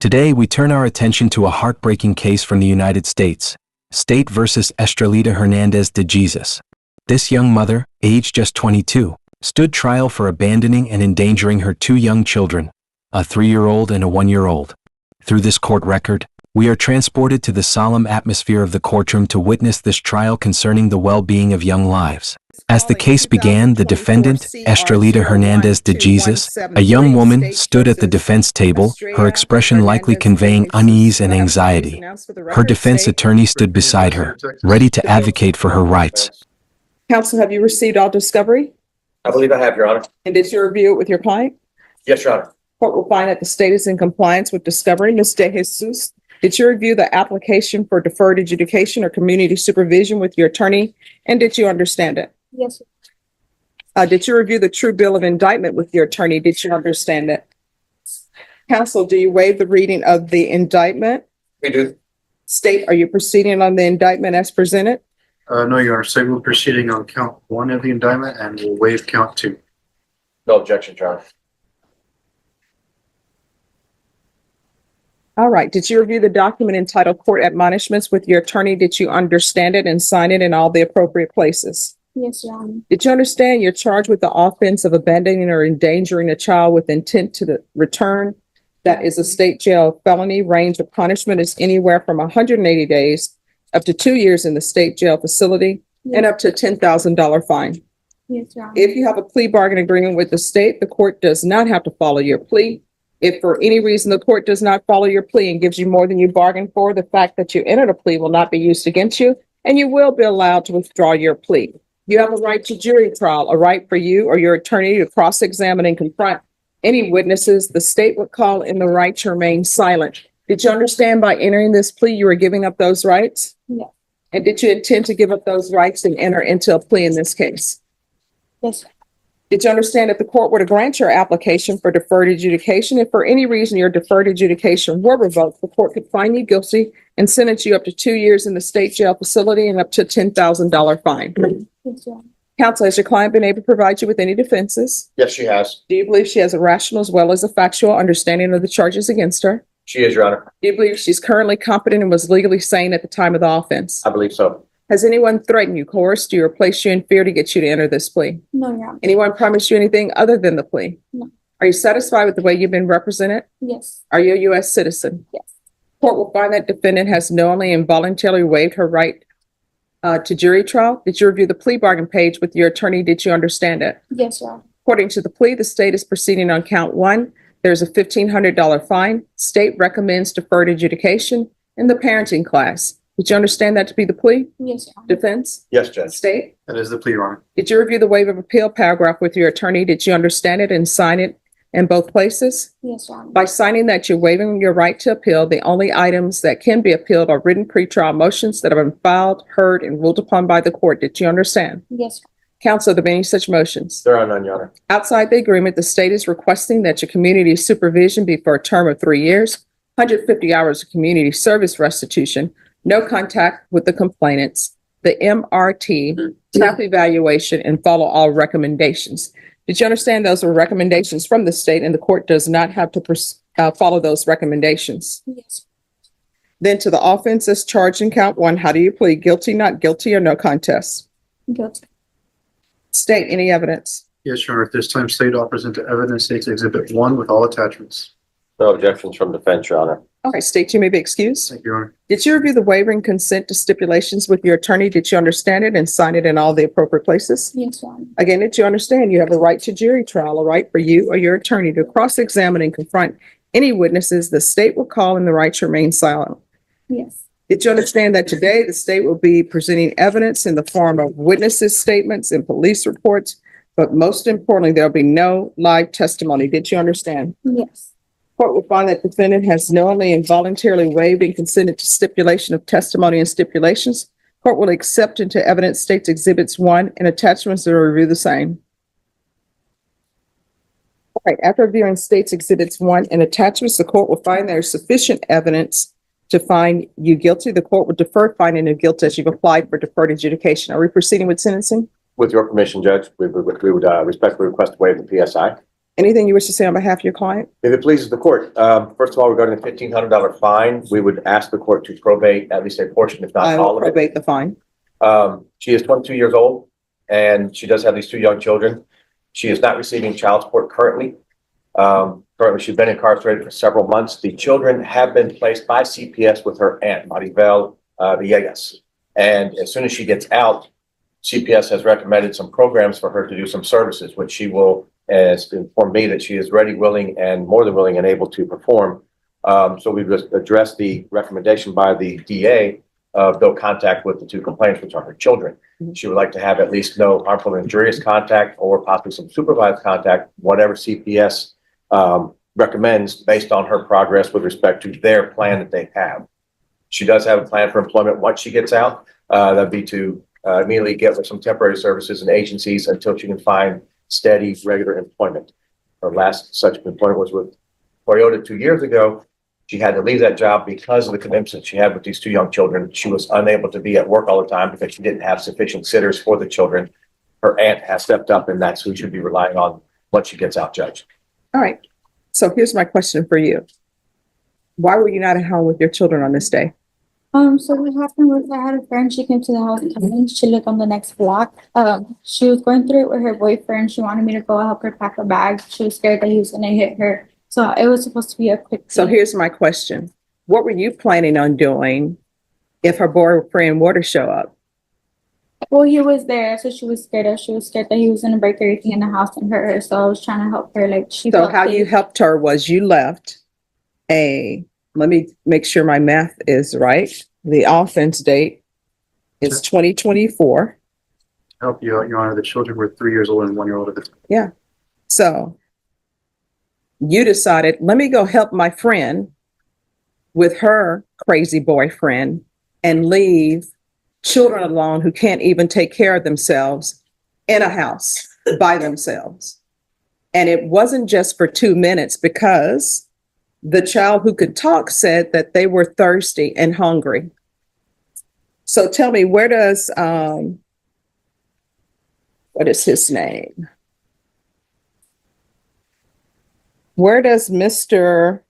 Today, we turn our attention to a heartbreaking case from the United States, State versus Estrelita Hernandez de Jesus. This young mother, aged just 22, stood trial for abandoning and endangering her two young children, a 3-year-old and a 1-year-old. Through this court record, we are transported to the solemn atmosphere of the courtroom to witness this trial concerning the well-being of young lives. As the case began, the defendant, Estrelita Hernandez de Jesus, a young woman, stood at the defense table, her expression likely conveying unease and anxiety. Her defense attorney stood beside her, ready to advocate for her rights. Counsel, have you received all discovery? I believe I have, Your Honor. And did you review it with your client? Yes, Your Honor. Court will find that the state is in compliance with discovery. Ms. De Jesus, did you review the application for deferred adjudication or community supervision with your attorney? And did you understand it? Yes. Did you review the true bill of indictment with your attorney? Did you understand it? Counsel, do you waive the reading of the indictment? We do. State, are you proceeding on the indictment as presented? No, Your Honor. So we're proceeding on count 1 of the indictment and we'll waive count 2. No objection, Your Honor. All right. Did you review the document entitled Court Admonishments with your attorney? Did you understand it and sign it in all the appropriate places? Yes, Your Honor. Did you understand you're charged with the offense of abandoning or endangering a child with intent to return? That is a state jail felony. Range of punishment is anywhere from 180 days up to 2 years in the state jail facility and up to a $10,000 fine. Yes, Your Honor. If you have a plea bargain agreement with the state, the court does not have to follow your plea. If for any reason the court does not follow your plea and gives you more than you bargained for, the fact that you entered a plea will not be used against you, and you will be allowed to withdraw your plea. You have a right to jury trial, a right for you or your attorney to cross-examine and confront any witnesses the state would call in the right to remain silent. Did you understand by entering this plea you were giving up those rights? Yes. And did you intend to give up those rights and enter into a plea in this case? Yes. Did you understand that the court were to grant your application for deferred adjudication? If for any reason your deferred adjudication were revoked, the court could find you guilty and sentence you up to 2 years in the state jail facility and up to a $10,000 fine. Yes, Your Honor. Counsel, has your client been able to provide you with any defenses? Yes, she has. Do you believe she has a rational as well as a factual understanding of the charges against her? She is, Your Honor. Do you believe she's currently competent and was legally sane at the time of the offense? I believe so. Has anyone threatened you, coerced you, or placed you in fear to get you to enter this plea? No, Your Honor. Anyone promised you anything other than the plea? No. Are you satisfied with the way you've been represented? Yes. Are you a U.S. citizen? Yes. Court will find that defendant has knowingly and voluntarily waived her right to jury trial. Did you review the plea bargain page with your attorney? Did you understand it? Yes, Your Honor. According to the plea, the state is proceeding on count 1. There's a $1,500 fine. State recommends deferred adjudication in the parenting class. Did you understand that to be the plea? Yes, Your Honor. Defense? Yes, Judge. State? That is the plea, Your Honor. Did you review the waiver of appeal paragraph with your attorney? Did you understand it and sign it in both places? Yes, Your Honor. By signing that, you're waiving your right to appeal. The only items that can be appealed are written pretrial motions that have been filed, heard, and ruled upon by the court. Did you understand? Yes. Counsel, are there any such motions? There are none, Your Honor. Outside the agreement, the state is requesting that your community supervision be for a term of 3 years, 150 hours of community service restitution, no contact with the complainants, the MRT, staff evaluation, and follow all recommendations. Did you understand those are recommendations from the state and the court does not have to follow those recommendations? Yes. Then to the offenses charged in count 1, how do you plead? Guilty, not guilty, or no contest? Guilty. State any evidence. Yes, Your Honor. At this time, state offers into evidence State's Exhibit 1 with all attachments. No objections from defense, Your Honor. Okay, state, you may be excused. Thank you, Your Honor. Did you review the waiver and consent to stipulations with your attorney? Did you understand it and sign it in all the appropriate places? Yes, Your Honor. Again, did you understand you have a right to jury trial, a right for you or your attorney to cross-examine and confront any witnesses the state will call in the right to remain silent? Yes. Did you understand that today the state will be presenting evidence in the form of witnesses' statements and police reports, but most importantly, there'll be no live testimony? Did you understand? Yes. Court will find that defendant has knowingly and voluntarily waived and consented to stipulation of testimony and stipulations. Court will accept into evidence State's Exhibits 1 and attachments that will review the same. All right, after reviewing State's Exhibits 1 and attachments, the court will find there is sufficient evidence to find you guilty. The court will defer finding of guilt as you've applied for deferred adjudication. Are we proceeding with sentencing? With your permission, Judge, we would respectfully request to waive the PSI. Anything you wish to say on behalf of your client? If it pleases the court, first of all, regarding the $1,500 fine, we would ask the court to probate at least a portion, if I not will all of it. probate the fine. She is 22 years old and she does have these two young children. She is not receiving child support currently. Currently, she's been incarcerated for several months. The children have been placed by CPS with her aunt, Maribel Villegas. And as soon as she gets out, CPS has recommended some programs for her to do some services, which she has informed me that she is ready, willing, and more than willing and able to perform. So we've just addressed the recommendation by the DA of no contact with the two complainants, which are her children. She would like to have at least no harmful and injurious contact or possibly some supervised contact, whatever CPS recommends based on her progress with respect to their plan that they have. She does have a plan for employment once she gets out. That'd be to immediately get with some temporary services and agencies until she can find steady, regular employment. Her last such employment was with Toyota 2 years ago. She had to leave that job because of the commitments that she had with these two young children. She was unable to be at work all the time because she didn't have sufficient sitters for the children. Her aunt has stepped up, and that's who should be relying on once she gets out, Judge. All right. So here's my question for you. Why were you not at home with your children on this day? So what happened was I had a friend, she came to the house and she lived on the next block. She was going through it with her boyfriend. She wanted me to go help her pack a bag. She was scared that he was gonna hit her. So it was supposed to be a quick. So here's my question. What were you planning on doing if her boyfriend were to show up? Well, he was there, so she was scared. She was scared that he was gonna break everything in the house and hurt her. So I was trying to help her. Like she. So felt how you safe. helped her was you left let me make sure my math is right. The offense date is 2024. Help you out, Your Honor. The children were 3 years old and 1 year old at the time. So you decided, let me go help my friend with her crazy boyfriend and leave children alone who can't even take care of themselves in a house by themselves. And it wasn't just for 2 minutes because the child who could talk said that they were thirsty and hungry. So tell me, where does, what is his name? Where does Mr.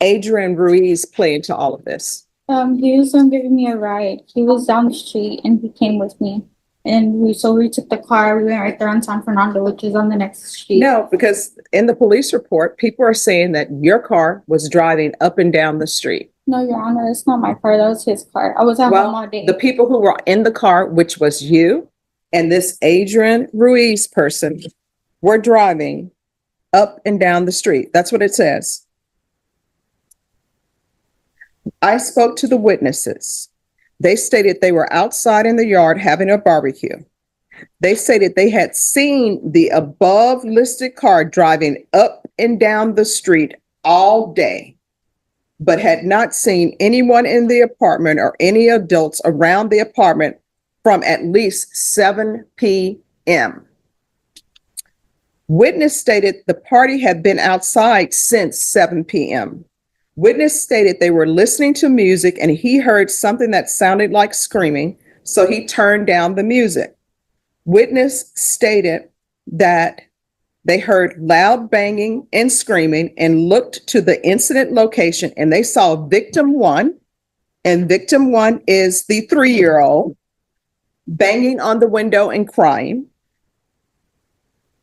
Adrian Ruiz play into all of this? He was giving me a ride. He was down the street and he came with me. And we took the car. We went right there on San Fernando, which is on the next street. No, because in the police report, people are saying that your car was driving up and down the street. No, Your Honor, it's not my car. That was his car. I was at home all day. The people who were in the car, which was you and this Adrian Ruiz person, were driving up and down the street. That's what it says. I spoke to the witnesses. They stated they were outside in the yard having a barbecue. They stated they had seen the above listed car driving up and down the street all day, but had not seen anyone in the apartment or any adults around the apartment from at least 7 p.m. Witness stated the party had been outside since 7 p.m. Witness stated they were listening to music and he heard something that sounded like screaming, so he turned down the music. Witness stated that they heard loud banging and screaming and looked to the incident location and they saw victim one, and victim one is the 3-year-old, banging on the window and crying.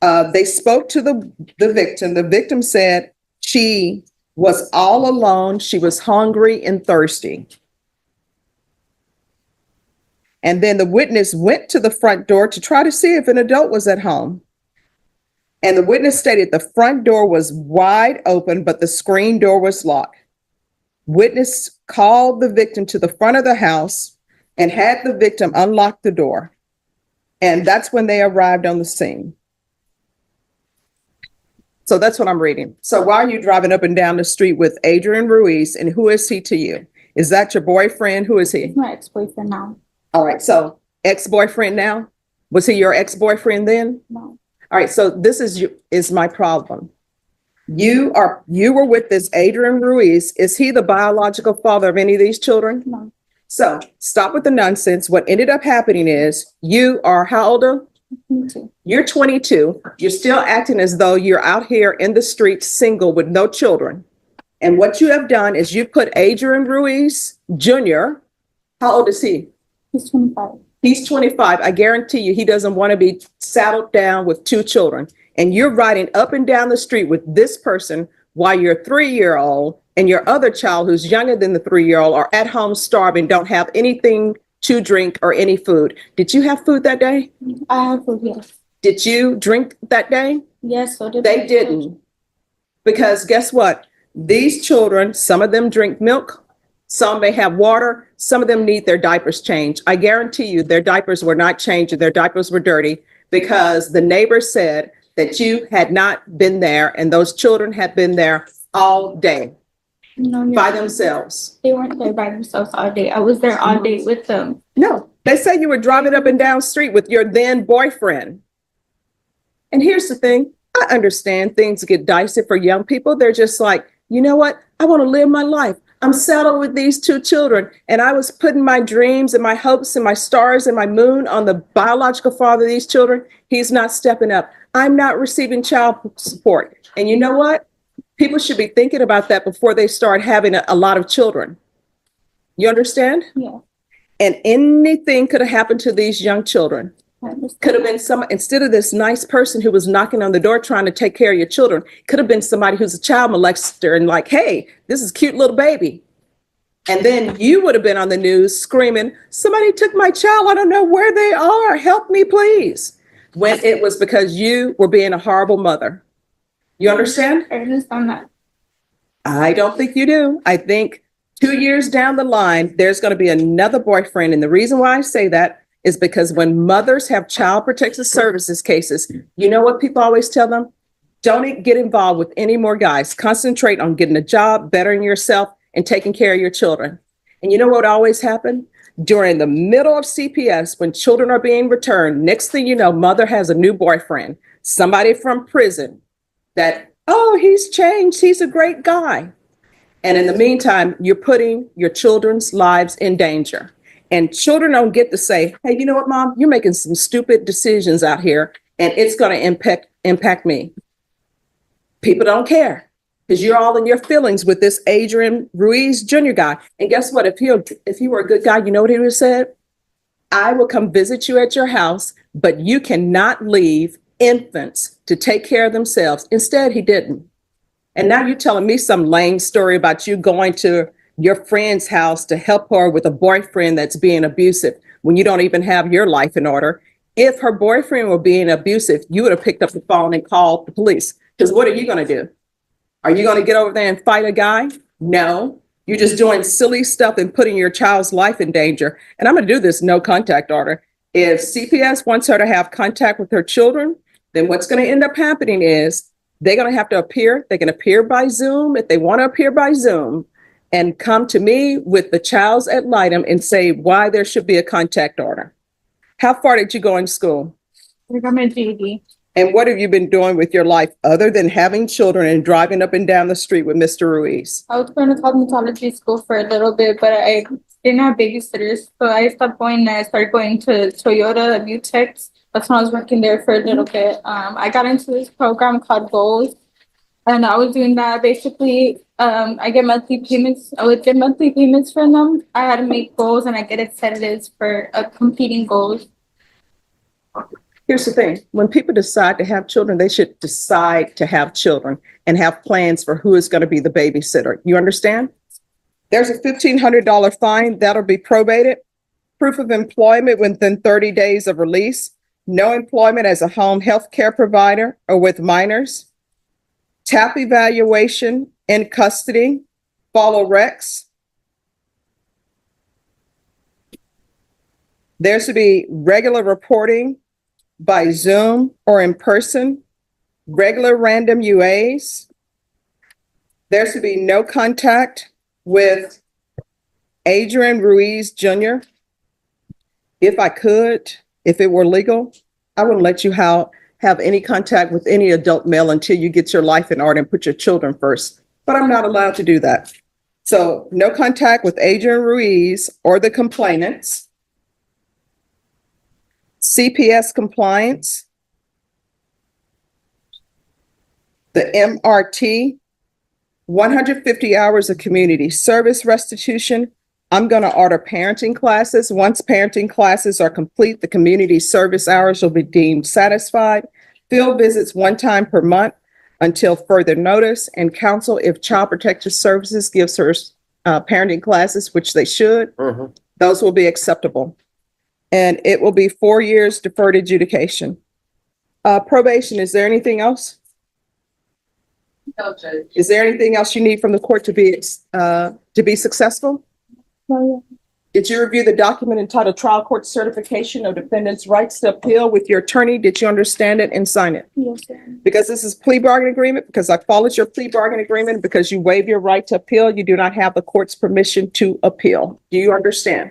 They spoke to the victim. The victim said she was all alone. She was hungry and thirsty. And then the witness went to the front door to try to see if an adult was at home. And the witness stated the front door was wide open, but the screen door was locked. Witness called the victim to the front of the house and had the victim unlock the door. And that's when they arrived on the scene. So that's what I'm reading. So why are you driving up and down the street with Adrian Ruiz, and who is he to you? Is that your boyfriend? Who is he? He's my ex-boyfriend now. All right, so ex-boyfriend now? Was he your ex-boyfriend then? No. All right, so this is my problem. You were with this Adrian Ruiz. Is he the biological father of any of these children? No. So stop with the nonsense. What ended up happening is you are how old? Me too. You're 22. You're still acting as though you're out here in the streets single with no children. And what you have done is you put Adrian Ruiz Jr., how old is he? He's 25. He's 25. I guarantee you he doesn't want to be saddled down with two children. And you're riding up and down the street with this person while your 3-year-old and your other child who's younger than the 3-year-old are at home starving, don't have anything to drink or any food. Did you have food that day? I have food, yes. Did you drink that day? Yes, so did They didn't. Because guess what? These children, some of them drink milk, some may have water, some of them need their diapers changed. I guarantee you their diapers were not changed and their diapers were dirty because the neighbor said that you had not been there and those children had been there all day No, by themselves. they weren't there by themselves all day. I was there all day with them. No, they say you were driving up and down the street with your then boyfriend. And here's the thing. I understand things get dicey for young people. They're just like, you know what? I want to live my life. I'm settled with these two children. And I was putting my dreams and my hopes and my stars and my moon on the biological father of these children. He's not stepping up. I'm not receiving child support. And you know what? People should be thinking about that before they start having a lot of children. You understand? Yeah. And anything could have happened to these young children. I understand. Could have been some, instead of this nice person who was knocking on the door trying to take care of your children, could have been somebody who's a child molester and like, hey, this is a cute little baby. And then you would have been on the news screaming, somebody took my child. I don't know where they are. Help me, please. When it was because you were being a horrible mother. You understand? I understand that. I don't think you do. I think 2 years down the line, there's going to be another boyfriend. And the reason why I say that is because when mothers have child protective services cases, you know what people always tell them? Don't get involved with any more guys. Concentrate on getting a job, bettering yourself, and taking care of your children. And you know what always happened? During the middle of CPS, when children are being returned, next thing you know, mother has a new boyfriend, somebody from prison that, oh, he's changed. He's a great guy. And in the meantime, you're putting your children's lives in danger. And children don't get to say, hey, you know what, mom, you're making some stupid decisions out here and it's going to impact me. People don't care because you're all in your feelings with this Adrian Ruiz Jr. guy. And guess what? If he were a good guy, you know what he would have said? I will come visit you at your house, but you cannot leave infants to take care of themselves. Instead, he didn't. And now you're telling me some lame story about you going to your friend's house to help her with a boyfriend that's being abusive when you don't even have your life in order. If her boyfriend were being abusive, you would have picked up the phone and called the police. Because what are you going to do? Are you going to get over there and fight a guy? No, you're just doing silly stuff and putting your child's life in danger. And I'm going to do this no contact order. If CPS wants her to have contact with her children, then what's going to end up happening is they're going to have to appear. They can appear by Zoom if they want to appear by Zoom and come to me with the child's ad litem and say why there should be a contact order. How far did you go in school? I got my GED. And what have you been doing with your life other than having children and driving up and down the street with Mr. Ruiz? I was going to cosmetology school for a little bit, but I didn't have babysitters. So I stopped going and I started going to Toyota Butex. That's when I was working there for a little bit. I got into this program called Goals. And I was doing that. Basically, I get monthly payments. I would get monthly payments from them. I had to make goals and I get incentives for completing goals. Here's the thing. When people decide to have children, they should decide to have children and have plans for who is going to be the babysitter. You understand? There's a $1,500 fine that'll be probated. Proof of employment within 30 days of release. No employment as a home health care provider or with minors. TAP evaluation in custody. Follow recs. There should be regular reporting by Zoom or in person, regular random UAs. There should be no contact with Adrian Ruiz Jr. If I could, if it were legal, I wouldn't let you have any contact with any adult male until you get your life in order and put your children first. But I'm not allowed to do that. So no contact with Adrian Ruiz or the complainants. CPS compliance, the MRT, 150 hours of community service restitution. I'm going to order parenting classes. Once parenting classes are complete, the community service hours will be deemed satisfied. Field visits 1 time per month until further notice, and counsel if Child Protective Services gives her parenting classes, which they should, those will be acceptable. And it will be 4 years deferred adjudication. Probation, is there anything else? No, Judge. Is there anything else you need from the court to be successful? No, Did you review the document entitled Trial Court Certification of Defendant's Rights to Appeal with your attorney? Did you understand it and sign it? yes, sir. Because this is plea bargain agreement, because I followed your plea bargain agreement, because you waive your right to appeal, you do not have the court's permission to appeal. Do you understand?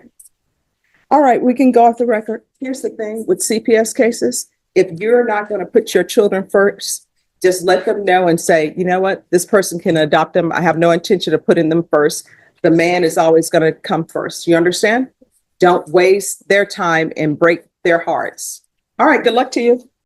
All right, we can go off the record. Here's the thing with CPS cases. If you're not going to put your children first, just let them know and say, you know what, this person can adopt them. I have no intention of putting them first. The man is always going to come first. You understand? Don't waste their time and break their hearts. All right, good luck to you.